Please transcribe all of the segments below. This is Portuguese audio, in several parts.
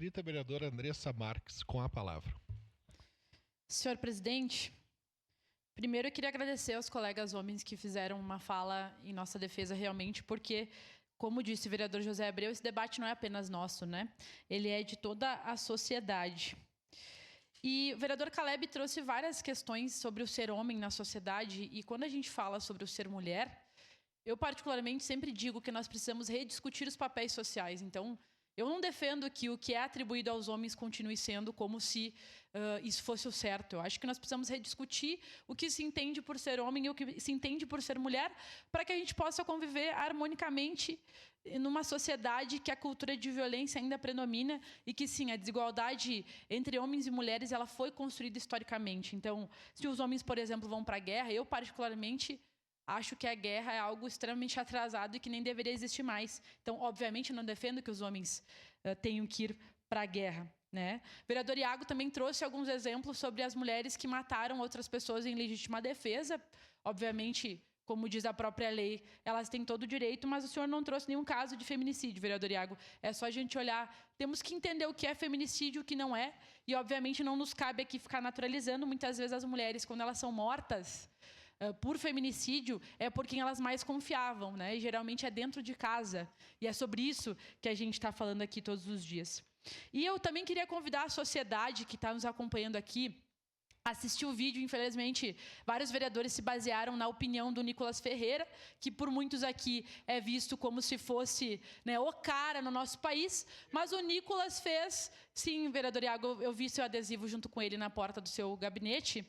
Invita a vereadora Andressa Marques com a palavra. Senhor presidente, primeiro eu queria agradecer aos colegas homens que fizeram uma fala em nossa defesa realmente, porque, como disse o vereador José Abreu, esse debate não é apenas nosso, né? Ele é de toda a sociedade. E o vereador Caleb trouxe várias questões sobre o ser homem na sociedade, e quando a gente fala sobre o ser mulher, eu particularmente sempre digo que nós precisamos rediscutir os papéis sociais. Então, eu não defendo que o que é atribuído aos homens continue sendo como se isso fosse o certo. Eu acho que nós precisamos rediscutir o que se entende por ser homem e o que se entende por ser mulher, para que a gente possa conviver harmonicamente numa sociedade que a cultura de violência ainda predomina e que, sim, a desigualdade entre homens e mulheres ela foi construída historicamente. Então, se os homens, por exemplo, vão para a guerra, eu particularmente acho que a guerra é algo extremamente atrasado e que nem deveria existir mais. Então, obviamente, não defendo que os homens tenham que ir para a guerra, né? O vereador Iago também trouxe alguns exemplos sobre as mulheres que mataram outras pessoas em legítima defesa. Obviamente, como diz a própria lei, elas têm todo o direito, mas o senhor não trouxe nenhum caso de feminicídio, vereador Iago. É só a gente olhar. Temos que entender o que é feminicídio e o que não é. E, obviamente, não nos cabe aqui ficar naturalizando. Muitas vezes as mulheres, quando elas são mortas por feminicídio, é por quem elas mais confiavam, né? E geralmente é dentro de casa. E é sobre isso que a gente está falando aqui todos os dias. E eu também queria convidar a sociedade que está nos acompanhando aqui a assistir o vídeo. Infelizmente, vários vereadores se basearam na opinião do Nicolas Ferreira, que por muitos aqui é visto como se fosse, né, o cara no nosso país, mas o Nicolas fez, sim, vereador Iago, eu vi seu adesivo junto com ele na porta do seu gabinete,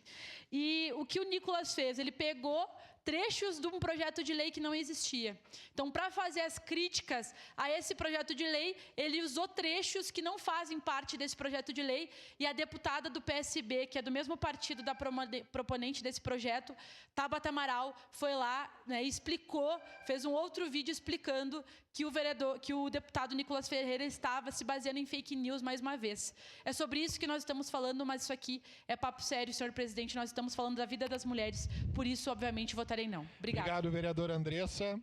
e o que o Nicolas fez? Ele pegou trechos de um projeto de lei que não existia. Então, para fazer as críticas a esse projeto de lei, ele usou trechos que não fazem parte desse projeto de lei, e a deputada do PSB, que é do mesmo partido da proponente desse projeto, Tabata Amaral, foi lá, né, e explicou, fez um outro vídeo explicando que o deputado Nicolas Ferreira estava se baseando em fake news mais uma vez. É sobre isso que nós estamos falando, mas isso aqui é papo sério, senhor presidente. Nós estamos falando da vida das mulheres, por isso, obviamente, votarei não. Obrigado. Obrigado, vereadora Andressa.